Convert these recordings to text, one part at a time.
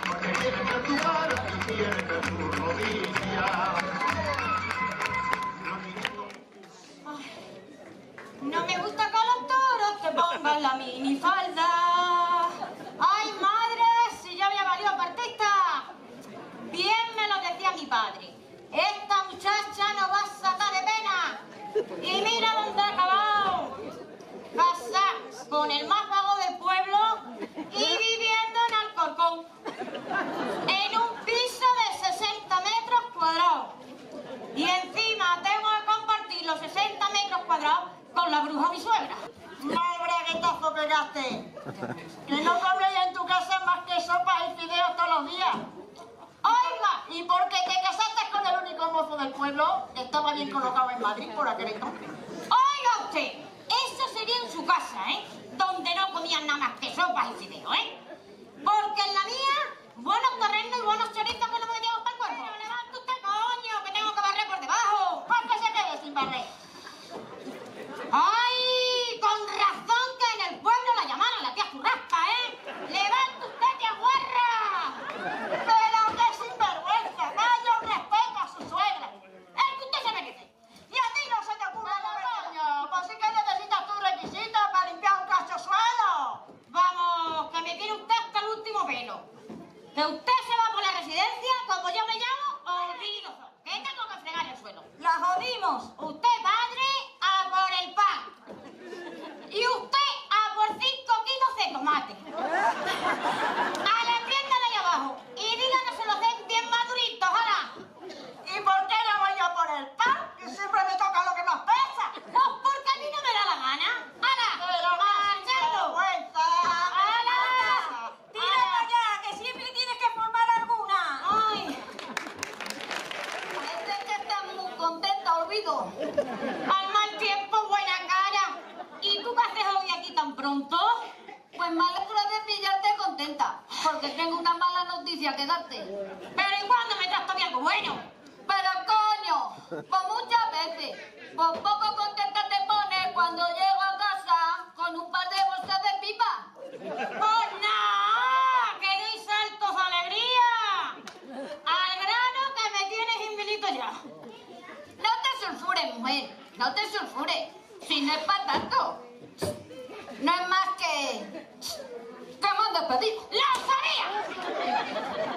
Porque tiene que actuar y tiene que su rodilla. No me gusta que los toros te pongan la minifalda. ¡Ay, madre! Si ya había valido partista. Bien me lo decía mi padre. Esta muchacha no va a sacar de pena. Y mira dónde ha acabado. Casada con el más vago del pueblo y viviendo en Alcorcón. En un piso de 60 metros cuadrados. Y encima tengo que compartir los 60 metros cuadrados con la bruja mi suegra. Mal braguetazo pegaste. Que no comes en tu casa más que sopa y fideos todos los días. Oiga, ¿y por qué te casaste con el único mozo del pueblo que estaba bien colocado en Madrid por aquel entonces? Oiga usted, eso sería en su casa, ¿eh? Donde no comían nada más que sopas y fideos, ¿eh? Porque en la mía, buenos terrenos y buenos chorizos que no me llevamos para el cuerpo. Pero levanta usted, coño, que tengo que barrer por debajo. Pues que se quede sin barrer. ¡Ay! Con razón que en el pueblo la llamaron la tía Zurrasca, ¿eh? ¡Levanta usted, tía guarra! Pero qué sinvergüenza, vaya un respeto a su suegra. ¡El que usted se merece! Y a ti no se te ocurre coño. Pues sí que necesitas tus requisitos para limpiar un cachosuelo. Vamos, que me tiene usted hasta el último pelo. Que usted se va por la residencia, como yo me llamo, olvido. Que tengo que fregar el suelo. La jodimos. Usted, padre, a por el pan. Y usted a por 5 kilos de tomate. A la tienda de ahí abajo. Y diga que se los den bien maduritos, ahora. ¿Y por qué no voy a por el pan? Que siempre me toca lo que más pesa. Pues porque a mí no me da la gana. ¡Hala! Pero ¡Marchando! vergüenza. ¡Hala! ¡Tira para allá, que siempre tienes que formar alguna! ¡Ay! Parece que estás muy contenta, olvido. Al mal tiempo, buena cara. ¿Y tú qué haces hoy aquí tan pronto? Pues me alegro de pillarte contenta, porque tengo una mala noticia que darte. Pero ¿y cuándo me das todavía algo bueno? Pero coño, pues muchas veces. Por poco contenta te pones cuando llego a casa con un par de bolsas de pipa. ¡Pues nada! ¡Que doy saltos de alegría! ¡Al grano que me tienes infinito ya! No te sulfures, mujer, no te sulfures. Si no es para tanto. No es más que me han despedido. ¡Lo sabía!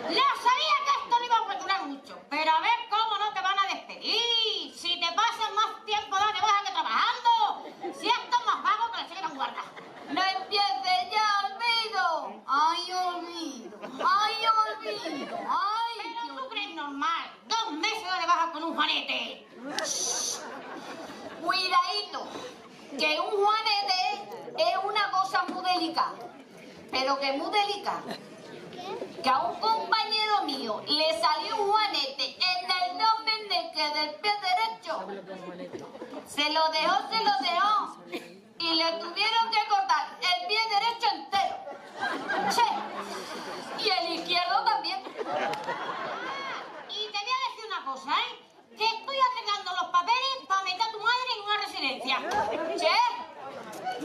¡Lo sabía que esto no iba a durar mucho! Pero a ver cómo no te van a despedir. Si te pasas más tiempo de baja que trabajando. Si esto es más vago que la chica tan guarda. ¡No empieces ya, olvido! ¡Ay, olvido! ¡Ay, olvido! ¡Ay! Pero tú crees normal. 2 meses de baja con un juanete. Cuidadito, que un juanete es una cosa muy delicada. Pero que muy delicada. Que a un compañero mío le salió un juanete en el nombre del pie derecho. Se lo dejó. Y le tuvieron que cortar el pie derecho entero. Che, y el izquierdo también. Y te voy a decir una cosa, ¿eh? Que estoy arreglando los papeles para meter a tu madre en una residencia. Che,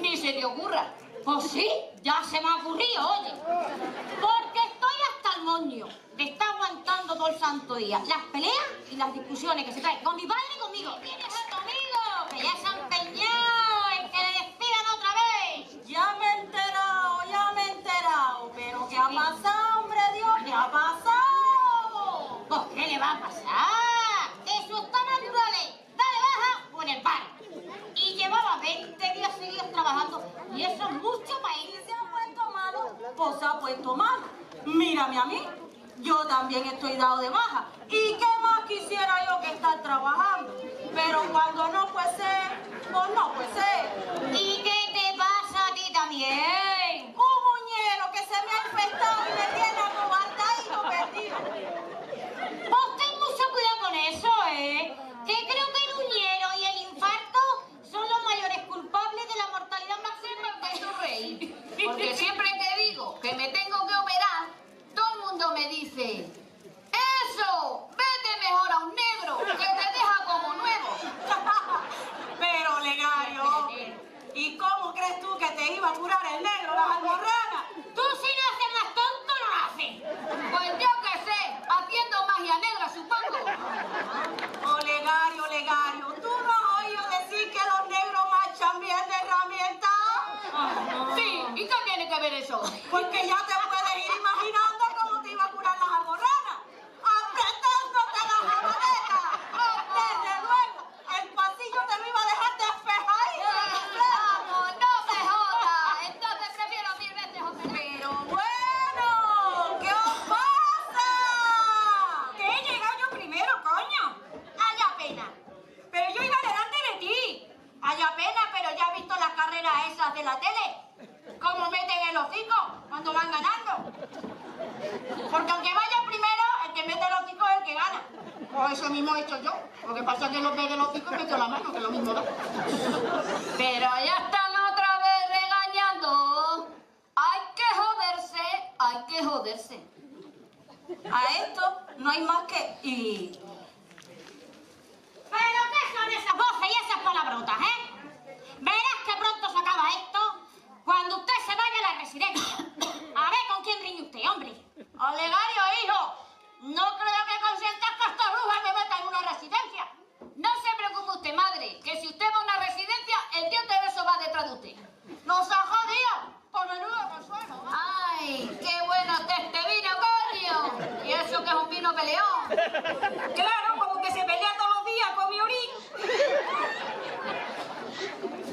ni se te ocurra. Pues sí, ya se me ha ocurrido, oye. Porque estoy hasta el moño de estar aguantando todo el santo día las peleas y las discusiones que se traen con mi padre y conmigo. ¿Tienes conmigo? Que ya se han empeñado en que le despidan otra vez. Ya me he enterado. ¿Pero qué ha pasado, hombre Dios? ¿Qué ha pasado? Pues ¿qué le va a pasar? Eso está natural. Dale baja o en el paro. Y llevaba 20 días seguidos trabajando y eso es mucho para ir. ¿Se ha puesto malo? Pues se ha puesto malo. Mírame a mí. Yo también estoy dado de baja. ¿Y qué más quisiera yo que estar trabajando? Pero cuando no puede ser, pues no puede ser. ¿Y qué te pasa a ti también? Un muñero que se me ha infestado y me tiene acobardadito perdido. Pues ten mucho cuidado con eso, ¿eh? Que creo que el uñero y el infarto son los mayores culpables de la mortalidad máxima en el rey. Porque siempre que digo que me tengo que operar, todo el mundo me dice: ¡eso! ¡Vete mejor a un negro, que te deja como nuevo! Pero, Legario, ¿y cómo crees tú que te iba a curar el negro, las almorranas? Tú si no haces más tonto, no lo haces. Pues que ya te puedes ir imaginando cómo te iba a curar las almorranas. Apretándote las jabonetas. Desde luego, el pasillo te lo iba a dejar despejadito. Vamos, no me jodas. Entonces prefiero 1000 veces otra. Pero bueno, ¿qué os pasa? Que he llegado yo primero, coño. Haya pena. Pero yo iba delante de ti. Haya pena, pero ya has visto las carreras esas de la tele. Cómo meten el hocico cuando van ganando. Porque aunque vaya primero, el que mete el hocico es el que gana. Pues eso mismo he hecho yo. Lo que pasa es que los ve del hocico y meto la mano, que es lo mismo da. Pero ya están otra vez regañando. Hay que joderse, hay que joderse. A esto no hay más que ir. ¿Pero qué son esas voces y esas palabrotas, Verás que pronto se acaba esto cuando usted se vaya a la residencia. A ver con quién riñe usted, hombre. Olegario, hijo, no creo que consientas que esta bruja me meta en una residencia. No se preocupe usted, madre, que si usted va a una residencia, el tío Tereso va detrás de usted. ¡Nos ha jodido! Por menudo consuelo. ¡Ay, qué bueno está este vino, coño! Y eso que es un vino peleón. Claro, como que se pelea todos los días con mi orín.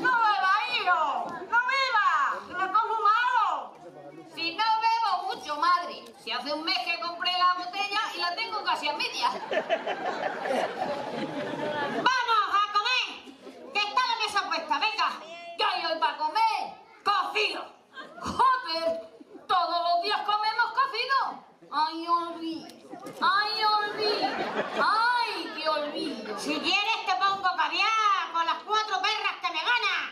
¡No beba, hijo! ¡No beba! ¡Me pongo malo! Si no bebo mucho, madre. Si hace un mes que compré la botella y la tengo casi a medias. ¡Vamos a comer! ¡Que está la mesa puesta! ¡Venga! ¿Qué hay hoy para comer? ¡Cocido! ¡Joder! ¡Todos los días comemos cocido! ¡Ay, olvido! ¡Ay, olvido! ¡Ay, qué olvido! Si quieres te pongo caviar con las 4 perras que me ganan.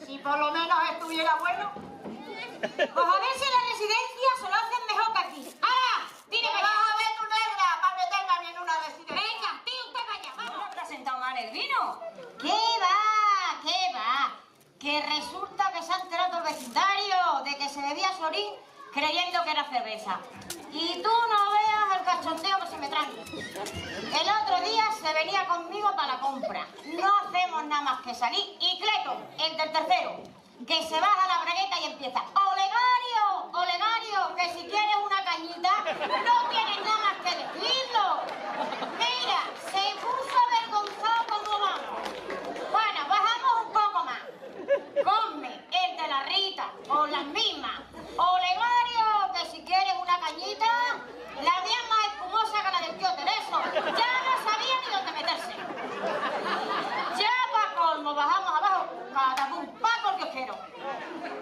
Si por lo menos estuviera bueno. Pues a ver si en la residencia se lo hacen mejor que aquí. ¡Ah! ¡Tire para Vas allá! a ver tu negra para meterme a mí en una residencia. ¡Venga, tire usted para allá! ¡Vamos! ¿No te has sentado mal el vino? ¿Qué va? ¿Qué va? Que resulta que se ha enterado todo el vecindario de que se bebía sorín creyendo que era cerveza. Y tú no veas el cachondeo que se me trae. El otro día se venía conmigo para la compra. No hacemos nada más que salir. Y Cleto, el del tercero, que se baja la bragueta y empieza: ¡Olegario! ¡Olegario! Que si quieres una cañita, no tienes nada más que decirlo. Mira, se puso avergonzado como vamos. Bueno, bajamos un poco más. Come el de la Rita, o las mismas. Olegario, que si quieres una cañita, la mía es más espumosa que la del tío Tereso. Ya no sabía ni dónde meterse. Ya pa' colmo, bajamos abajo, catapum, Paco el kiosquero.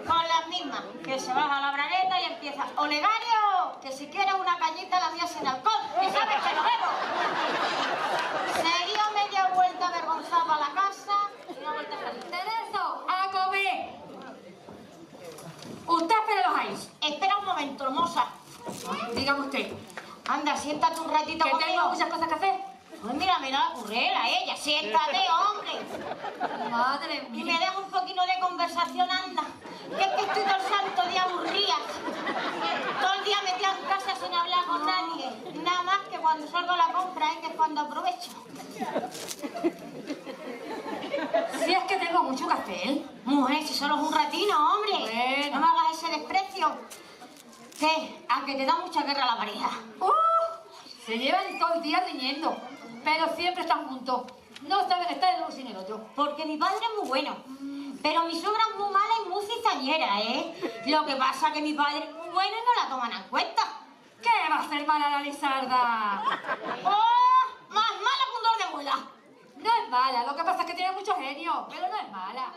Con las mismas, que se baja la bragueta y empieza: Olegario, que si quieres una cañita, la mía sin alcohol, y sabes que no bebo. Seguía media vuelta avergonzado a la casa y una vuelta a salir. ¡Tereso, a comer! Usted espere los ahí. Espera un momento, hermosa. Dígame usted. Anda, siéntate un ratito Que tengo conmigo. muchas cosas que hacer. Pues mira la currela, ella. Siéntate, hombre. Madre Y me mía. das un poquito de conversación, anda. Que es que estoy todo el santo día aburrida. Todo el día metida en casa sin hablar con nadie. Nada más que cuando salgo a la compra, que es cuando aprovecho. Si es que tengo mucho que hacer. Mujer, si solo es un ratino, hombre. Bueno. No me hagas ese desprecio. ¿Qué? A que te da mucha guerra la pareja. Se llevan todo el día riñendo, pero siempre están juntos. No saben estar el uno sin el otro. Porque mi padre es muy bueno. Pero mi suegra es muy mala y muy cizañera, ¿eh? Lo que pasa es que mi padre es muy bueno y no la toman en cuenta. ¿Qué va a hacer mala la Lizarda? ¡Oh! Más mala que un dor de muela. No es mala, lo que pasa es que tiene mucho genio, pero no es mala.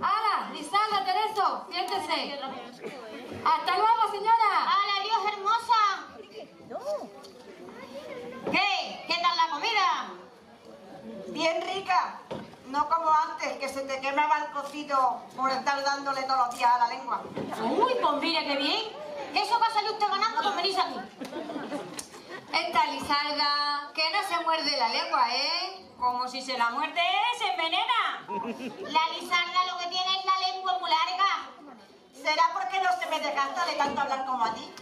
¡Hala! Lizarda, Tereso, siéntese. ¡Hasta luego, señora! ¡Hala, adiós, hermosa! ¿Qué? ¿Qué tal la comida? Bien rica, no como antes, que se te quemaba el cocido por estar dándole todos los días a la lengua. Uy, pues mire qué bien. Que eso va a salir usted ganando con venirse aquí. Esta Lizarda, que no se muerde la lengua, ¿eh? Como si se la muerde, se envenena. La Lizarda lo que tiene es la lengua muy larga. ¿Será porque no se me desgasta de tanto hablar como a ti?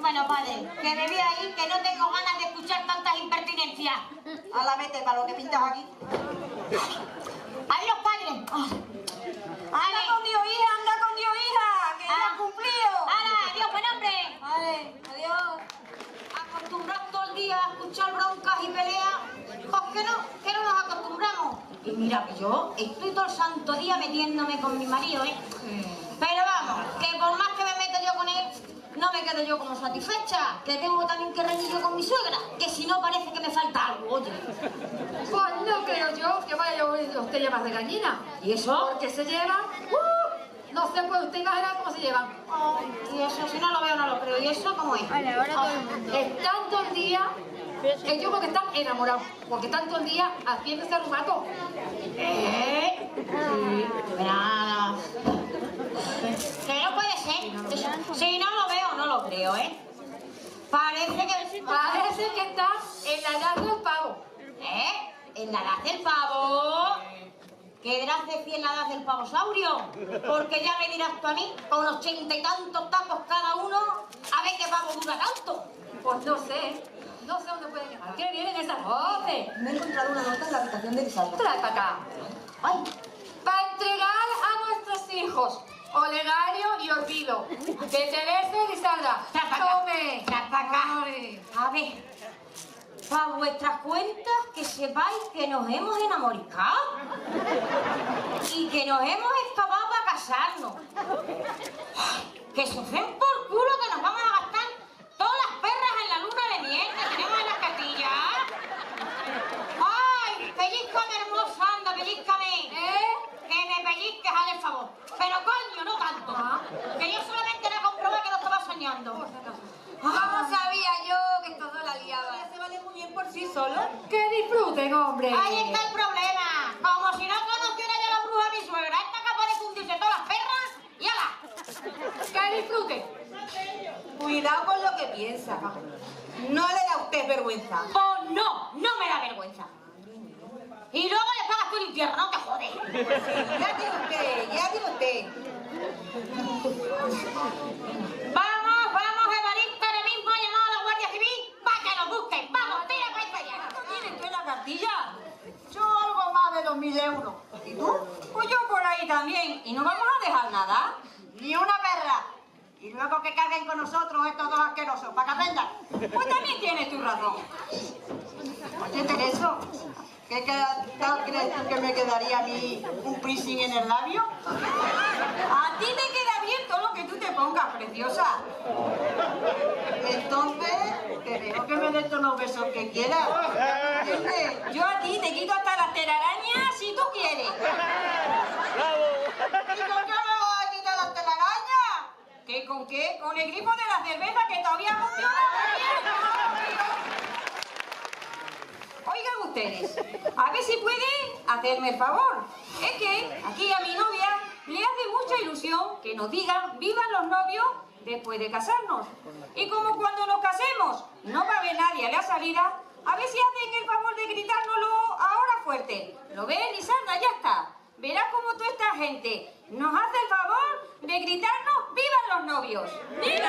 Bueno, padre, que me voy a ir, que no tengo ganas de escuchar tantas impertinencias. A la vete para lo que pintas aquí. Adiós, padre. Anda con Dios, hija, que ya ha cumplido. mira que yo estoy todo el santo día metiéndome con mi marido, ¿eh? Pero vamos, que por más que me meto yo con él, no me quedo yo como satisfecha, que tengo también que reñir yo con mi suegra, que si no parece que me falta algo, oye. Pues no creo yo que vaya usted llevar de gallina. ¿Y eso? Porque se llevan... no se puede usted imaginar cómo se llevan. Y eso, si no lo veo, no lo creo. ¿Y eso cómo es? Vale, ahora todo el mundo. Están todo el día... yo creo que están enamorados, porque están todo el día haciéndose arrumato. Sí, nada. Que no puede ser. Si no lo veo, no lo creo, ¿eh? Parece que está en la edad del pavo. ¿En la edad del pavo? ¿Qué dirás de 100 la edad del pavosaurio? Porque ya me dirás tú a mí, con 80 y tantos tacos cada uno, a ver qué pavo dura tanto. Pues no sé dónde pueden llegar. ¿Qué vienen esas voces? Me he encontrado una nota en la habitación de Lisandra. Trae para acá. Ay, Para entregar a nuestros hijos, Olegario y Olvido. De Teresa y Lisandra. Trae para acá. Tome. Trae para acá. Ay. A ver, para vuestras cuentas, que sepáis que nos hemos enamoricado y que nos hemos escapado para casarnos. Ay, que se den por culo que nos vamos a gastar todas las perras en la luna de miel que tenemos en las castillas. ¡Ay! Pellízcame, hermosa, anda, pellízcame. Que me pellizques, haz el favor. Pero coño, no tanto. Que yo solamente la comprobé que lo estaba soñando. ¿Cómo sabía yo que todo la liaba? Se vale muy bien por sí solo. Que disfruten, hombre. Ahí está el problema. Como si no conociera ya la bruja de mi suegra. Esta capaz de fundirse todas las perras y ala. Que disfruten. Cuidado con lo que piensa. No le da a usted vergüenza. Pues no me da vergüenza. Y luego le pagas tú el infierno, no te jodes. Ya tiene usted. Vamos, Evaristo, ahora mismo ha llamado a la Guardia Civil para que nos busquen. Vamos, tira para allá. ¿Cuánto tienes tú en la cartilla? Yo algo más de 2.000 euros. ¿Y tú? Pues yo por ahí también. ¿Y no vamos a dejar nada? Ni una perra. Y luego que carguen con nosotros estos dos asquerosos, para que aprendan. Pues también tienes tu razón. Oye, Tereso, ¿qué tal crees tú que me quedaría a mí un piercing en el labio? A ti te queda bien todo lo que tú te pongas, preciosa. Entonces, te dejo que me des todos los besos que quieras. ¿Entiendes? Yo a ti te quito hasta las telarañas si tú quieres. ¿Y con qué me vas a quitar las telarañas? ¿Qué con qué? Con el grifo de la cerveza que todavía funciona. Oigan ustedes, a ver si pueden hacerme el favor. Es que aquí a mi novia le hace mucha ilusión que nos digan vivan los novios después de casarnos. Y como cuando nos casemos no va a haber nadie a la salida, a ver si hacen el favor de gritárnoslo ahora fuerte. ¿Lo ven, Lisandra? Ya está. Verás como toda esta gente nos hace el favor de gritarnos vivan los novios. ¡Viva!